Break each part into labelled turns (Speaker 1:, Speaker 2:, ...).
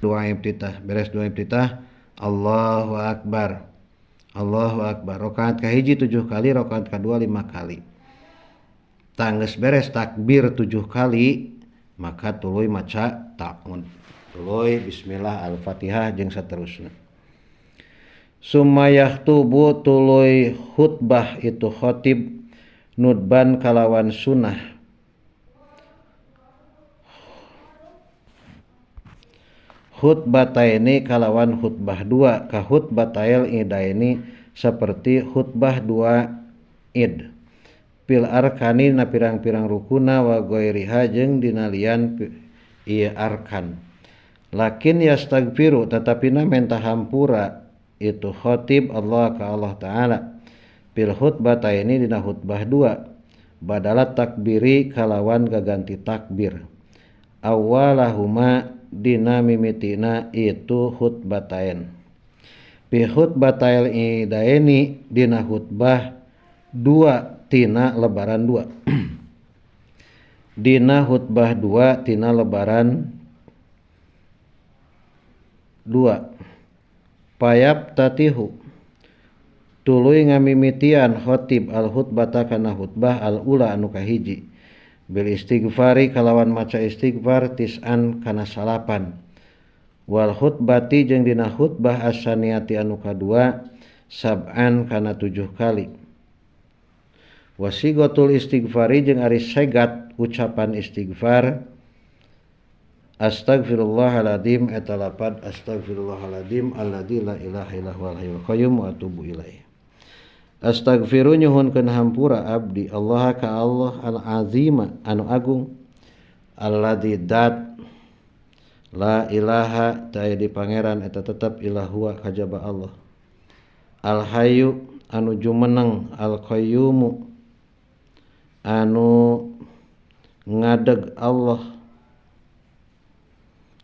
Speaker 1: doa iftitah. Beres doa iftitah, Allahu Akbar. Allahu Akbar. Rakaat kahiji 7 kali, rakaat kedua 5 kali. Tangges beres takbir 7 kali, maka tuluy maca ta'awud. Tuluy bismillah al-Fatihah jeung saterusna. Summa yaktubu tuluy khutbah itu khatib nudban kalawan sunnah. Khutbataini kalawan khutbah 2 ka khutbatail idaini seperti khutbah 2 id. Pil arkani na pirang-pirang rukuna wa ghairiha jeung dina lian ieu arkan. Lakin yastagfiru tatapina menta hampura itu khatib Allah ka Allah Ta'ala pil khutbataini dina khutbah 2 badalat takbiri kalawan gaganti takbir awalahuma dina mimitina itu khutbatain pi khutbatail idaini dina khutbah 2 tina lebaran 2 dina khutbah 2 tina lebaran 2 payap tatihu tuluy ngamimitian khatib al khutbata kana khutbah al ula anu kahiji bil istighfari kalawan maca istighfar tis'an kana salapan wal khutbati jeung dina khutbah as-saniyati anu kadua sab'an kana 7 kali wasigatul istighfari jeung ari segat ucapan istighfar Astaghfirullahaladzim eta lapad astaghfirullahaladzim alladzi la ilaha illa huwal hayyul qayyum wa atubu ilaih. Astaghfiru nyuhunkeun hampura abdi Allah ka Allah al-azima anu agung alladzi dat la ilaha ta di pangeran eta tetep ilahua kajaba Allah al hayyu anu jumeneng al qayyum anu ngadeg Allah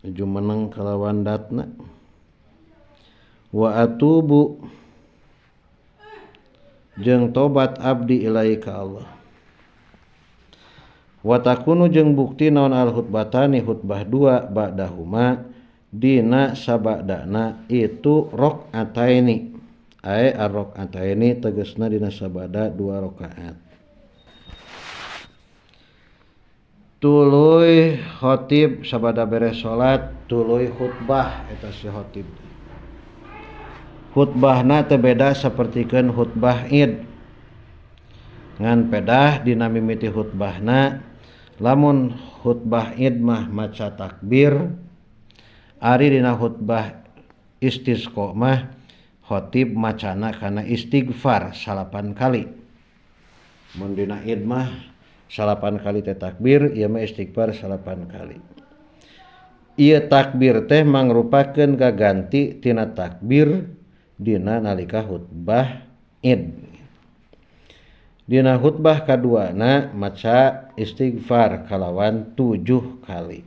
Speaker 1: jumeneng kalawan datna wa atubu jeung tobat abdi ilai ka Allah wa takunu jeung bukti naon al khutbatani khutbah 2 ba'dahuma dina sabadana itu rakaataini ay ar-rakaataini tegasna dina sabada 2 rakaat tuluy khatib sabada beres salat tuluy khutbah eta si khatib khutbahna teu beda sapertikeun khutbah id ngan pedah dina mimiti khutbahna lamun khutbah id mah maca takbir ari dina khutbah istisqa mah khatib macana kana istighfar 8 kali mun dina id mah 8 kali teh takbir ieu mah istighfar 8 kali ieu takbir teh mangrupakeun gaganti tina takbir dina nalika khutbah id dina khutbah kaduana maca istighfar kalawan 7 kali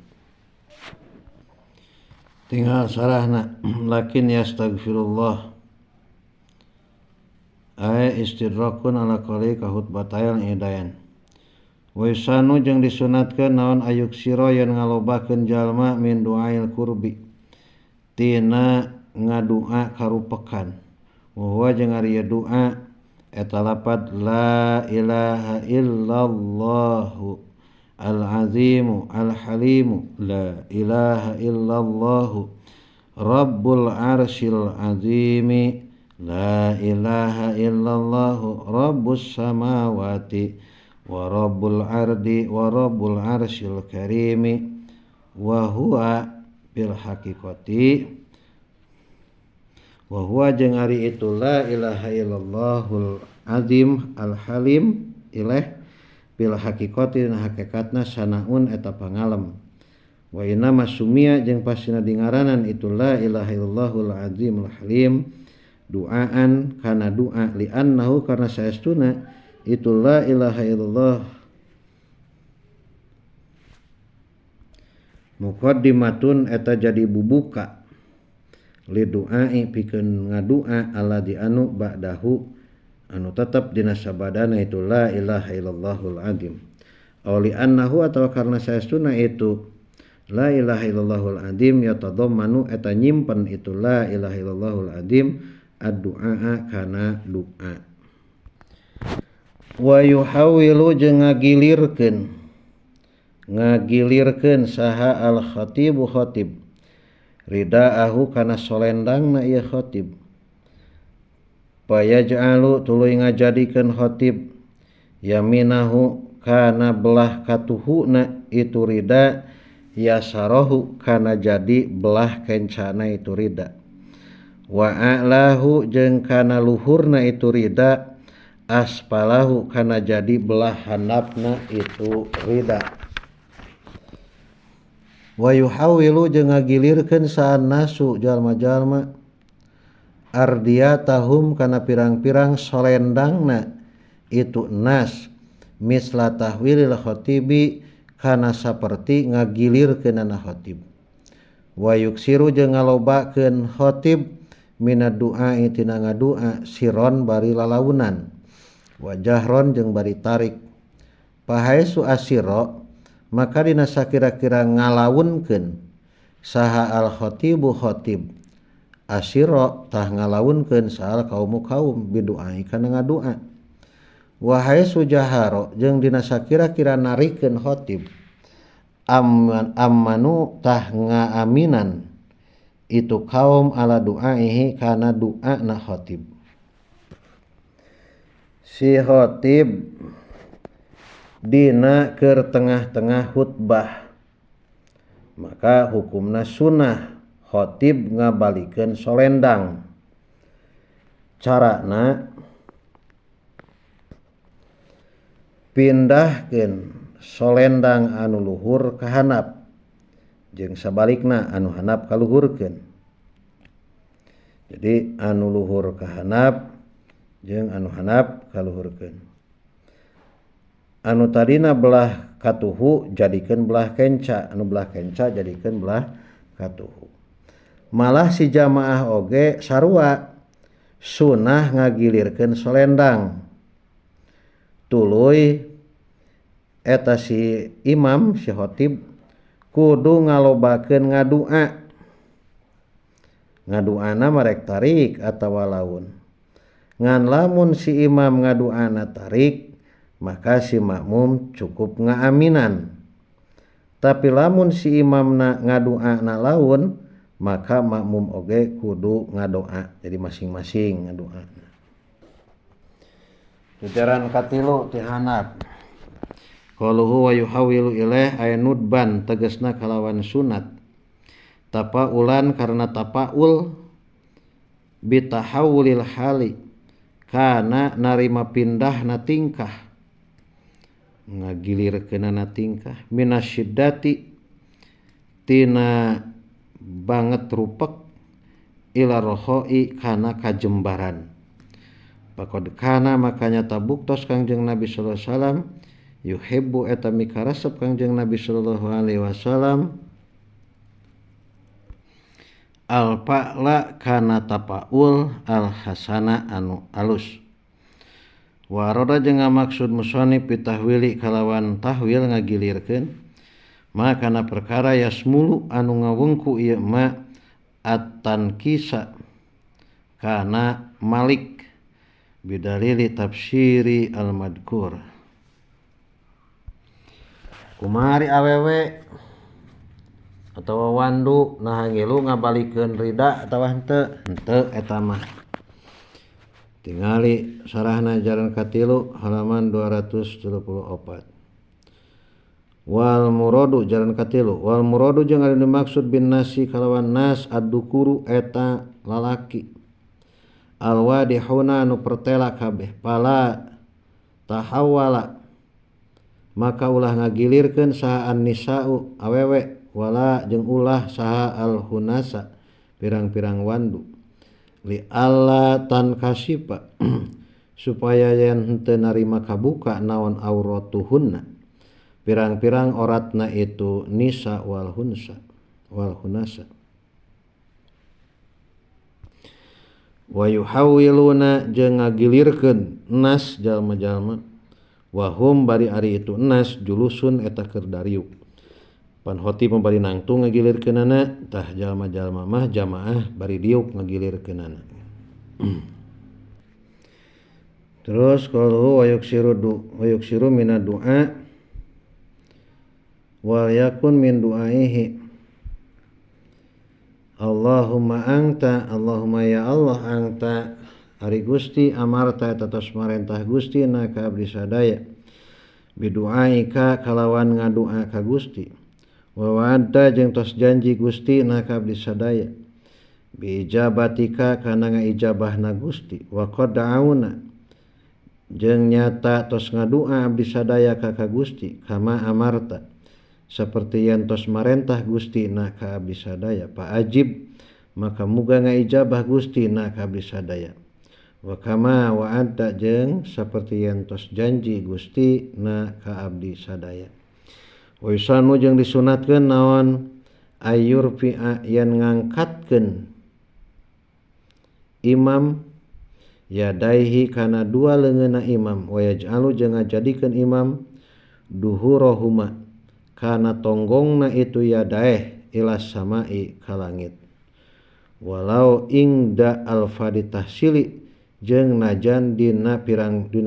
Speaker 1: tinggal sarahna lakin yastaghfirullah ay istidrakun ala qali ka khutbatayal idayan wa isanu jeung disunatkeun naon ayuk sira yen ngalobakeun jalma min du'ail qurbi tina ngadua karupekan wa huwa jeung ari doa eta lapad la ilaha illallah al-azimu al-halimu la ilaha illallah rabbul arsyil azimi la ilaha illallah rabbus samawati wa rabbul ardi wa rabbul arsyil karimi wa huwa bil haqiqati wa huwa jeung ari itu la ilaha illallahul azim al halim ilaih bil haqiqati na hakikatna sanaun eta pangalem wa inna masumia jeung pasina dingaranan itu la ilaha illallahul azimul halim duaan kana doa li annahu karna saestuna itu la ilaha illallah muqaddimatun eta jadi bubuka li duai pikeun ngadua alladzi anu ba'dahu anu tetep dina sabadana itu la ilaha illallahul azim aw li annahu atawa karna saestuna itu La ilaha illallahul adzim yatadammanu eta nyimpen itu la ilaha illallahul adzim ad-du'a kana doa. Wa yuhawilu jeung ngagilirkeun saha al khatibu khatib ridaahu kana solendangna ieu khatib payaj'alu tuluy ngajadikeun khatib yaminahu kana belah katuhuna itu rida yasarahu kana jadi belah kencana itu rida wa a'lahu jeung kana luhurna itu rida aspalahu kana jadi belah handapna itu rida. Wa yuhawilu jeung ngagilirkeun saan nasu jalma-jalma ardiyatahum kana pirang-pirang solendangna itu nas misla tahwilil khatibi kana saperti ngagilirkeunana khatib. Wa yuksiru jeung ngalobakeun khatib minad du'a tina ngadua siron bari lalaunan wa jahron jeung bari tarik pahaisu asiro maka dina sakira-kira ngalaunkeun saha al khatibu khatib asiro tah ngalaunkeun saal kaum bidu'a kana ngadua wa haisu jaharo jeung dina sakira-kira narikeun khatib ammanu tah ngaaminan itu kaum ala du'aihi kana du'a na khatib. Si khatib dina keur tengah-tengah khutbah maka hukumna sunnah khatib ngabalikeun solendang. Carana pindahkeun solendang anu luhur ka handap jeung sabalikna anu handap kaluhurkeun. Jadi anu luhur ka handap jeung anu handap kaluhurkeun. Anu tadina belah katuhu jadikeun belah kenca, anu belah kenca jadikeun belah katuhu. Malah si jamaah oge sarua sunah ngagilirkeun solendang. Tuluy eta si imam si khatib kudu ngalobakeun ngadua. Ngaduana marek tarik atawa laun. Ngan lamun si imam ngaduana tarik maka si makmum cukup ngaaminan. Tapi lamun si imamna ngaduana laun maka makmum oge kudu ngadoa. Jadi masing-masing ngadoa. Tujuran katilu ti handap. Qaluhu wa yuhawilu ilaih ainudban tegasna kalawan sunat. Tapaulan karena tapaul bitahawulil hali kana narima pindahna tingkah ngagilirkeunana tingkah minasyiddati tina banget rupek ila rohoi kana kajembaran. Pakod kana makanya tabuktos Kangjeng Nabi sallallahu alaihi wasallam yuhibbu eta mikarasep Kangjeng Nabi sallallahu alaihi wasallam al pa'la kana tapaul al hasana anu alus. Waroda jeung ngamaksud musannif pitahwili kalawan tahwil ngagilirkeun maka kana perkara yasmulu anu ngawengku ieu ma at-tankisa kana malik bidalili tafsiri al-madkur. Kumari awewe atawa wandu nah ngilu ngabalikeun rida atawa henteu eta mah. Tingali sarahna jaran katilu halaman 274. Wal muradu jaran katilu wal muradu jeung anu dimaksud bin nasi kalawan nas ad-dukuru eta lalaki al wadihuna anu pertela kabeh pala tahawala maka ulah ngagilirkeun saha an-nisa'u awewe wala jeung ulah saha al-hunasa pirang-pirang wandu li alla tan kasipa supaya yen henteu narima kabuka naon auratuhunna pirang-pirang oratna itu nisa wal hunasa wa yuhawwiluna jeung ngagilirkeun nas jalma-jalma wa hum bari ari itu nas julusun eta keur dariuk pan khotib bari nangtung ngagilirkeunana tah jalma-jalma mah jamaah bari diuk ngagilirkeunana. Terus qaluhu wa yuksiru minad du'a wal yakun min du'aihi Allahumma ya Allah anta ari Gusti amarta eta tos marentah Gusti na ka abdi sadaya bidu'aika kalawan ngadua ka Gusti wa wa'adta jeung tos janji Gusti na ka abdi sadaya bi ijabatika kana ngaijabahna Gusti wa qad da'auna jeung nyata tos ngadua abdi sadaya ka Gusti kama amarta saperti yang tos marentah Gusti na ka abdi sadaya fa ajib maka muga ngaijabah Gusti na ka abdi sadaya wa kama wa'adta jeung saperti yang tos janji Gusti na ka abdi sadaya. Wa yusanu jeung disunatkeun naon ayur fi'a yang ngangkatkeun imam yadaihi kana dua leungeunna imam wa yaj'alu jeung ngajadikeun imam duhurahuma kana tonggongna itu yadaeh ila samai ka langit walau ingda alfadi tahsili jeung najan dina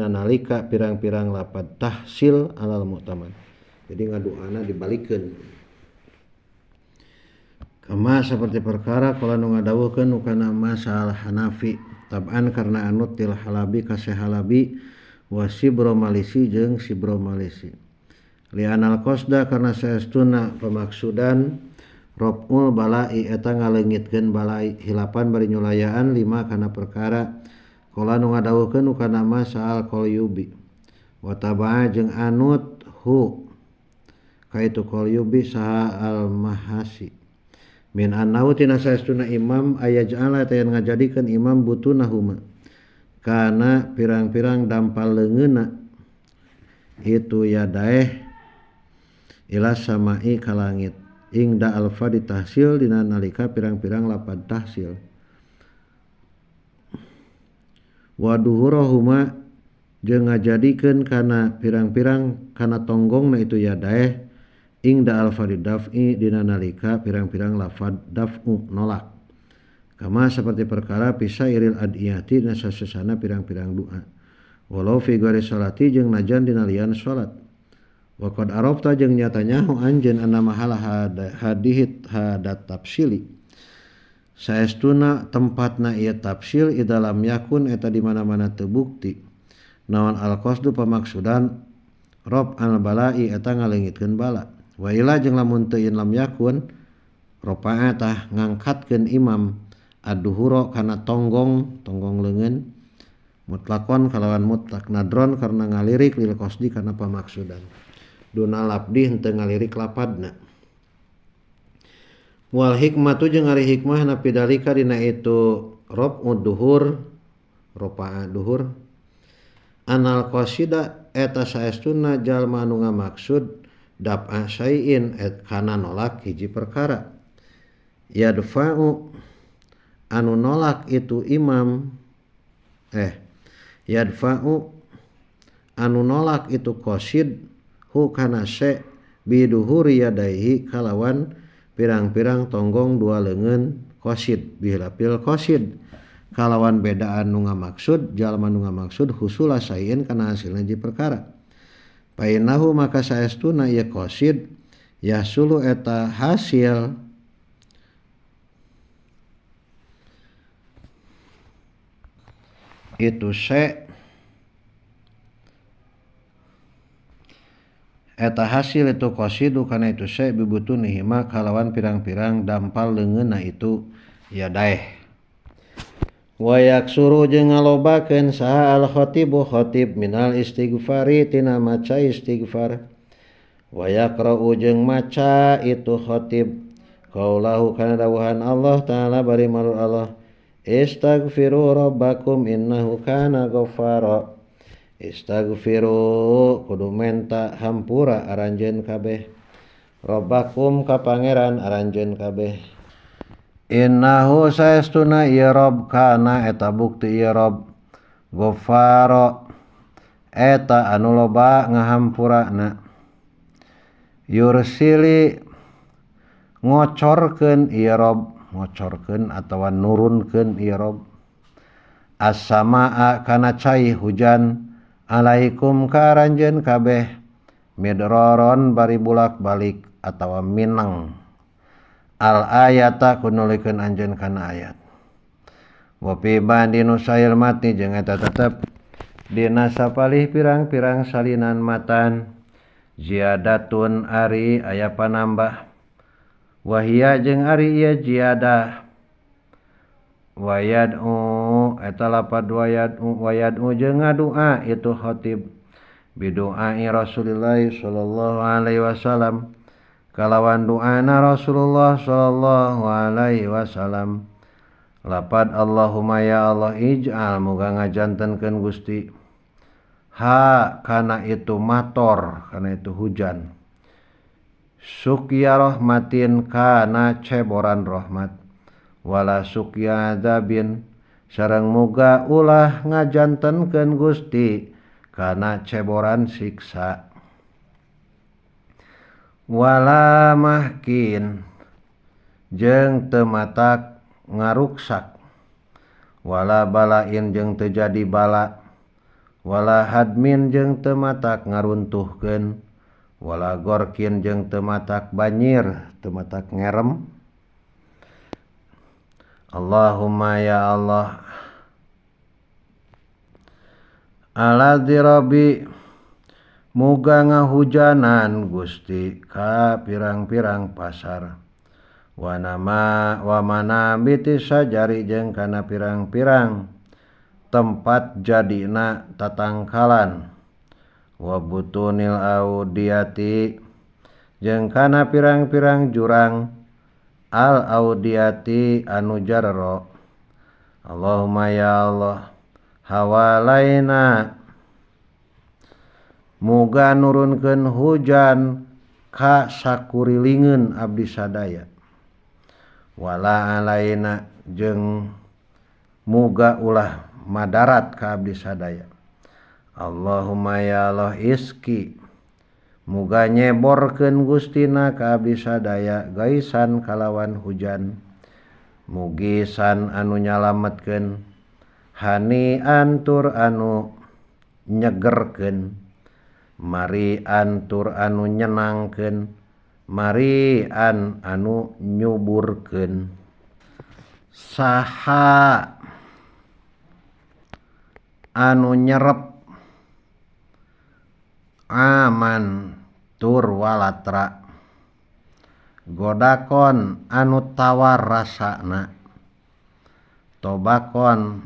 Speaker 1: nalika pirang-pirang lapad tahsil alal mu'tamad. Jadi ngaduana dibalikeun kama seperti perkara kala nu ngadawuhkeun nu kana masal Hanafi tab'an karena anut til Halabi ka Halabi wa Sibro Malisi jeung Sibro Malisi lianal qasda karena saestuna pemaksudan robul balai eta ngaleungitkeun balai hilapan bari nyulayaan lima kana perkara kala nu ngadawuhkeun nu kana masal qalyubi wa taba'a jeung anut hu kaitu qalyubi saha al mahasi min annahu tina saestuna imam ayaj'ala eta yang ngajadikeun imam butunahuma kana pirang-pirang dampal leungeunna itu yadaeh ila samai ka langit ingda alfa ditahsil dina nalika pirang-pirang lapad tahsil wa duhurahuma jeung ngajadikeun kana pirang-pirang kana tonggongna itu yadaeh ingda alfadid daf'i dina nalika pirang-pirang lafad daf'u nolak kama seperti perkara pisairil adiyati dina sasesana pirang-pirang doa walau fi ghairi salati jeung najan dina lian salat wa qad arafta jeung nyatanya anjeun anna mahala hadihit hadat tafsili saestuna tempatna ieu tafsil idalam yakun eta di mana-mana teu bukti naon al qasdu pamaksudan rob al balai eta ngaleungitkeun bala wa ila jeung lamun teu lam yakun rafa'atah ngangkatkeun imam ad-duhura kana tonggong leungeun mutlaqon kalawan mutlak nadron karena ngalirik lil qasdi kana pamaksudan duna labdi henteu ngalirik lapadna wal hikmatu jeung ari hikmahna pidalika dina itu raf'ud duhur rafa'a duhur anal qasida eta saestuna jalma anu ngamaksud dab'a syai'in kana nolak hiji perkara yadfa'u anu nolak itu imam yadfa'u anu nolak itu qasid hu kana se biduhuri yadaihi kalawan pirang-pirang tonggong dua leungeun qasid bihilapil qasid kalawan bedaan nu ngamaksud jalma nu ngamaksud husula syai'in kana hasilna hiji perkara painahu maka saestuna ieu qasid yasulu eta hasil itu se eta hasil itu qasidu kana itu se bibutunihi ma kalawan pirang-pirang dampal leungeunna itu yadaeh wa yaksuru jeung ngalobakeun saha al khatibu khatib minal istighfari tina maca istighfar wa yaqra'u jeung maca itu khatib qaulahu kana dawuhan Allah taala bari marul Allah istaghfiru rabbakum innahu kana ghaffara istaghfiru kudu menta hampura aranjeun kabeh rabbakum ka pangeran aranjeun kabeh innahu saestuna ieu Rabb kana eta bukti ieu Rabb Ghaffara eta anu loba ngahampurana yursili ngocorkeun i'rab ngocorkeun atawa nurunkeun i'rab as-samaa kana cai hujan alaikum ka aranjeun kabeh midraron bari bulak-balik atawa mineng al ayata kunulikeun anjeun kana ayat wa fi ba'di nusail matni jeung eta tetep dina sapalih pirang-pirang salinan matan ziyadatun ari aya panambah wahia jeung ari ieu ziyadah wayad'u eta lapad wayad'u jeung ngadua itu khatib bidu'ai Rasulillah sallallahu alaihi wasallam kalawan doana Rasulullah sallallahu alaihi wasallam lapad Allahumma ya Allah ij'al muga ngajantenkeun Gusti ha kana itu mator kana itu hujan sukya rahmatin kana ceboran rahmat wala sukya adzabin sareng muga ulah ngajantenkeun Gusti kana ceboran siksa wala mahkin jeung teu matak ngaruksak wala balain jeung teu jadi bala wala hadmin jeung teu matak ngaruntuhkeun wala gorkin jeung teu matak banjir teu matak ngerem Allahumma ya Allah ala dirabi muga ngahujanan Gusti ka pirang-pirang pasar wa manabiti sajari jeung kana pirang-pirang tempat jadina tatangkalan wa butunil audiyati jeung kana pirang-pirang jurang al audiyati anu jarro Allahumma ya Allah hawalaina muga nurunkeun hujan ka sakurilingeun abdi sadaya wala alaina jeung muga ulah madarat ka abdi sadaya Allahumma ya Allah iski muga nyeborkeun Gustina ka abdi sadaya gaisan kalawan hujan mugisan anu nyalametkeun hanian tur anu nyegerkeun marian tur anu nyenangkeun marian anu nyuburkeun saha anu nyerep aman tur walatra godakon anu tawar rasana tobakon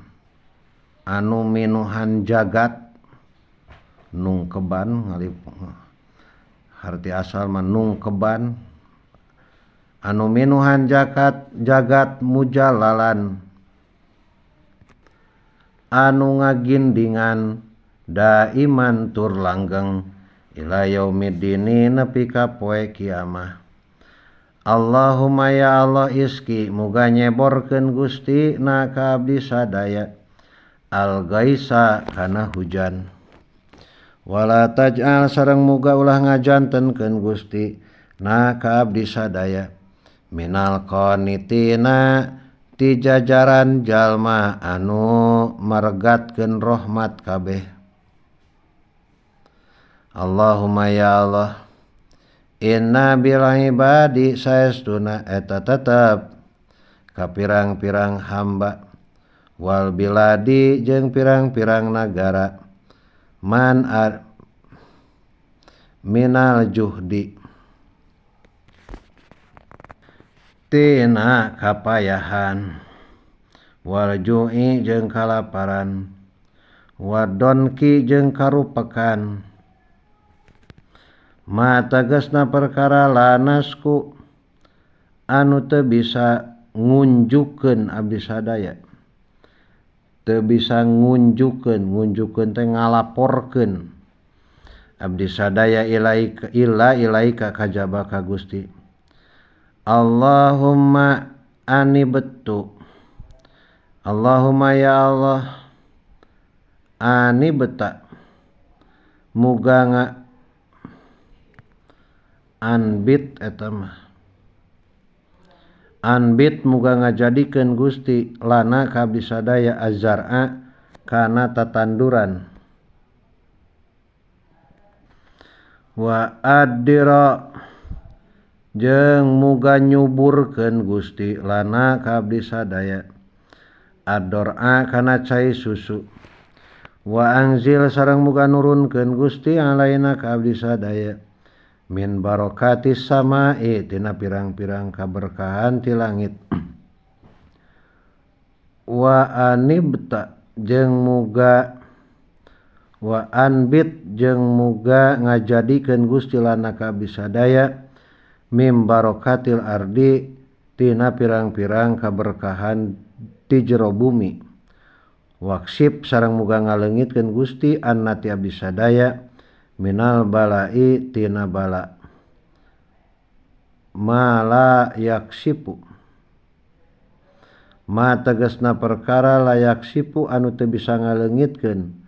Speaker 1: anu minuhan jagat nungkeban harti asal mah nungkeban anu minuhan jagat mujallalan anu ngagindingan daiman tur langgeng ila yaumiddini nepi ka poe kiamah Allahumma ya Allah iski muga nyeborkeun Gusti na ka abdi sadaya al gaisa kana hujan wala taj'al sareng muga ulah ngajantenkeun Gusti na ka abdi sadaya minal qanitina ti jajaran jalma anu maregatkeun rahmat kabeh Allahumma ya Allah inna bil ibadi saestuna eta tetep ka pirang-pirang hamba wal biladi jeung pirang-pirang nagara man minal juhdi tina kapayahan wal ju'i jeung kalaparan wadonki jeung karupekan ma tegasna perkara lanasku anu teu bisa ngunjukkeun abdi sadaya teu bisa ngunjukkeun teh ngalaporkeun abdi sadaya ilaika kajaba ka Gusti Allahumma ani betu Allahumma ya Allah ani beta muga anbit eta mah Anbit muga ngajadikeun Gusti lana ka abdi sadaya azar'a kana tatanduran. Wa adira jeung muga nyuburkeun Gusti lana ka abdi sadaya ador'a kana cai susu. Wa anzil sareng muga nurunkeun Gusti alaina ka abdi sadaya min barokatis sama'i tina pirang-pirang kaberkahan ti langit. Wa anibta jeung muga wa anbit jeung muga ngajadikeun Gusti lana ka abdi sadaya mim barokatil ardi tina pirang-pirang kaberkahan ti jero bumi. Waksip sareng muga ngaleungitkeun Gusti anna ti abdi sadaya minal balai tina bala ma yaksipu ma tegasna perkara layak sipu anu teu bisa ngaleungitkeun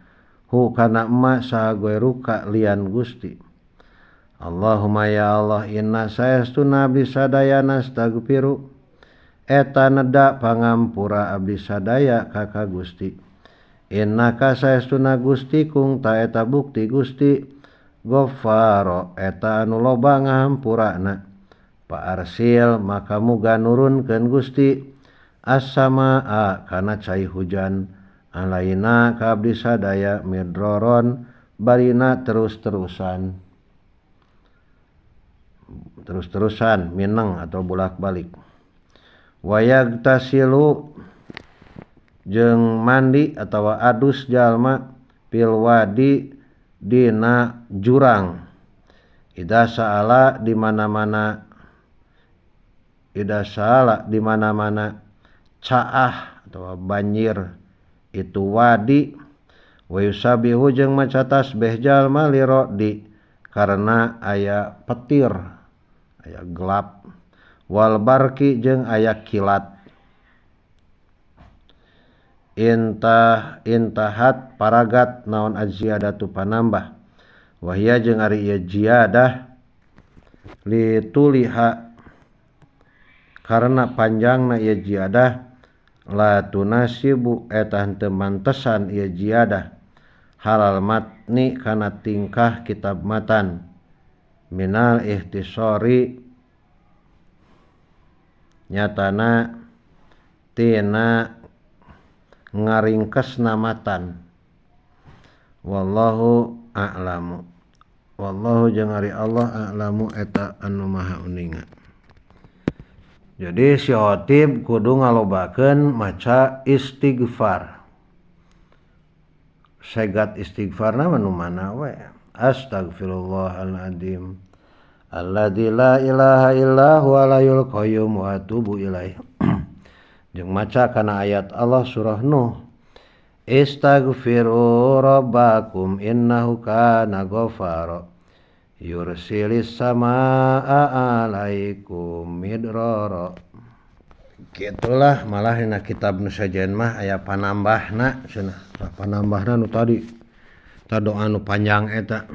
Speaker 1: hu kana emma saha goeruka lian Gusti. Allahumma ya Allah inna saestuna abdi sadaya nastagfiru eta neda pangampura abdi sadaya ka Gusti. Inna ka saestuna Gusti kung ta eta bukti Gusti Ghaffaro eta anu loba ngahampurana. Pa arsil maka muga nurunkeun Gusti as-samaa kana cai hujan alaina ka abdi sadaya midroron barina terus-terusan mineng atau bolak-balik. Wayag tasilu jeung mandi atau adus jalma pilwadi dina jurang. Ida saala di mana-mana caah atau banjir itu wadi. Wa yusabihu jeung maca tasbih jalma lirodi karena aya petir, aya gelap. Wal barki jeung aya kilat. Intahat paragat naon aziyadatu panambah. Wahia jeung ari ieu ziyadah lituliha karena panjangna ieu ziyadah la tunasibu eta henteu mantesan ieu ziyadah halal matni kana tingkah kitab matan minal ihtisori nyatana tina ngaringkesna matan. Wallahu a'lamu. Wallahu jeung ari Allah a'lamu eta anu maha uninga. Jadi si khotib kudu ngalobakeun maca istighfar. Segat istighfarna manu mana we. Astaghfirullahaladzim alladzi la ilaha illa huwal hayyul qayyum wa atubu ilaih. Jeung maca kana ayat Allah surah Nuh. Istaghfiru rabbakum innahu kana ghafara yursilis samaa alaikum midrara. Gitulah malah dina kitab nu sajen mah aya panambahna cenah. Panambahna nu tadi ta doa nu panjang eta.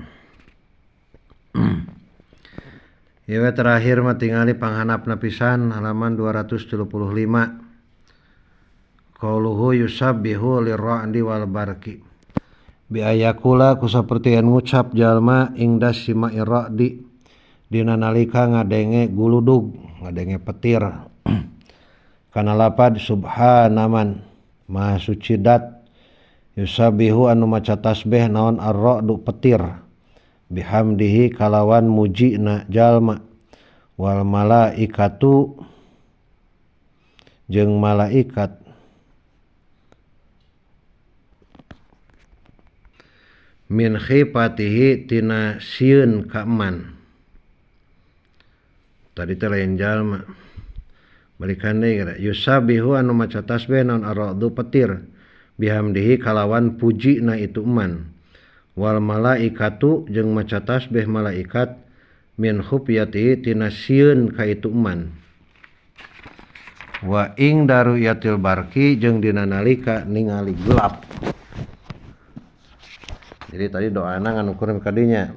Speaker 1: Ieu terakhir mah tingali panghanapna pisan halaman 275. Qauluhu yusabbihu lirra'di wal barki. Bi ayakula ku sapertieun ngucap jalma ingda sima'i ra'di dina nalika ngadenge guludug, ngadenge petir. Kana lapad subhanaman maha suci dat yusabbihu anu maca tasbih naon ar-ra'du petir bihamdihi kalawan mujina jalma wal malaikatu jeung malaikat min khifatihi tina sieun kaeman. Tadi teh lain jalma. Balikan deui gara yusabihu anu maca tasbih naon ar-ra'du petir bihamdihi kalawan pujina itu eman. Wal malaikatu jeung maca tasbih malaikat min khufyatihi tina sieun ka itu eman. Wa ing daruyatil barki jeung dina nalika ningali gelap. Jadi tadi doana nganukurna kadinya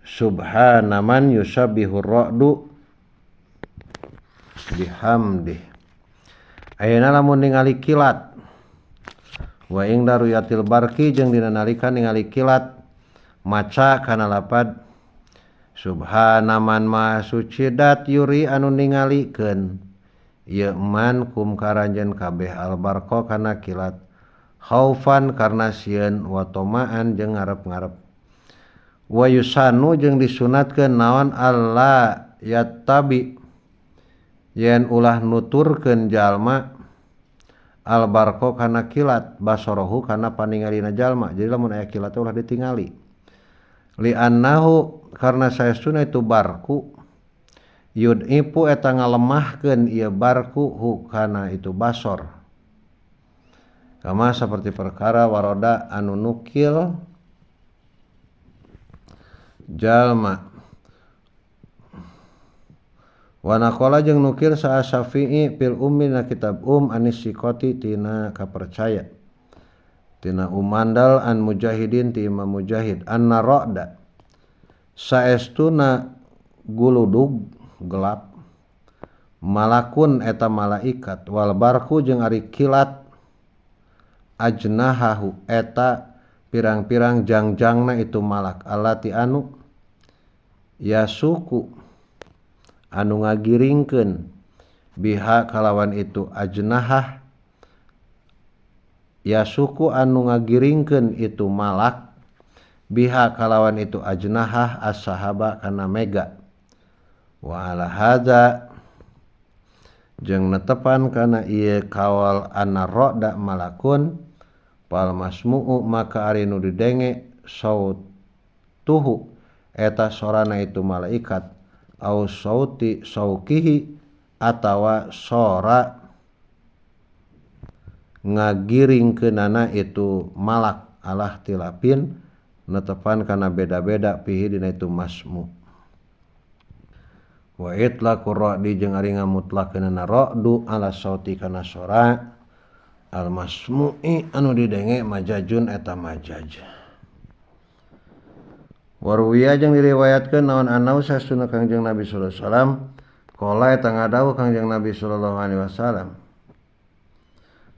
Speaker 1: subhanaman yusabbihu ra'du bihamdih. Ayeuna lamun ningali kilat wa ing daruyatil barqi jeung dina nalika ningali kilat maca kana lapad subhana man maha suci dat yuri anu ningalikeun ieu man kum karanjeun kabeh albarqa kana kilat khaufan karna sieun wa tomaan jeung ngarep-ngarep wa yusanu jeung disunatkeun naon alla yattabi yen ulah nuturkeun jalma albarqa kana kilat basarahu kana paningalina jalma. Jadi lamun aya kilat ulah ditingali li annahu karna saestuna itu barku yud'ipu eta ngalemahkeun ieu barku hu kana itu basor kama saperti perkara waroda anu nukil jalma wa naqala jeung nukil sa Syafi'i fil ummi na kitab anis siqati tina kapercaya tina umandal an mujahidin ti Imam Mujahid anna ra'da saestuna guludug gelap malakun eta malaikat wal barku jeung ari kilat ajnahahu eta pirang-pirang jangjangna itu malak allati anu yasuku anu ngagiringkeun biha kalawan itu ajnahah yasuku anu ngagiringkeun itu malak biha kalawan itu ajnahah as-sahaba kana mega wa ala hadza jeung netepan kana ieu kawal anarroda malakun pal masmu'u maka ari nu didenge sautuhu eta sorana itu malaikat au sauti saukihi atawa sora ngagiringkeunana itu malak alah tilapin netepan kana beda-beda pihi dina itu masmu wa itlaqur ra'di jeung ari ngamutlakeunana ra'du ala sauti kana sora al masmu'i anu didenge majajun eta majaj. Warwiya jeung diriwayatkeun naon anau sasuna Kangjeng Nabi sallallahu alaihi wasallam qala eta ngadawuh Kangjeng Nabi sallallahu alaihi wasallam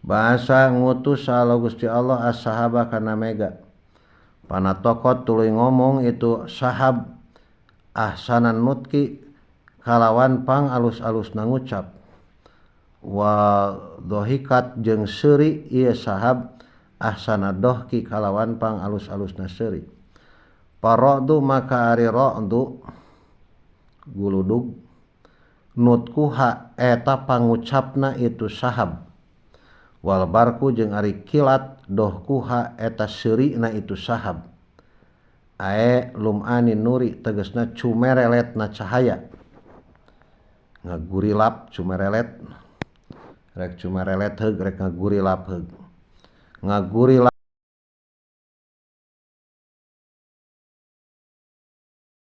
Speaker 1: bahasa ngutus Allah Gusti Allah as-sahaba kana mega panatokot tuluy ngomong itu sahab ahsanan nutki kalawan pang alus-alusna ngucap wa dhahikat jeung seuri ieu sahab ahsanad dhahki kalawan pang alus-alusna seuri paradu maka ari ra'du guludug nutkuha eta pangucapna itu sahab wal barku jeung ari kilat dohkuha eta seurina itu sahab ae lum'ani nuri tegasna cumereletna cahaya ngagurilap cumerelet rek cumerelet heug rek ngagurilap heug ngagurilap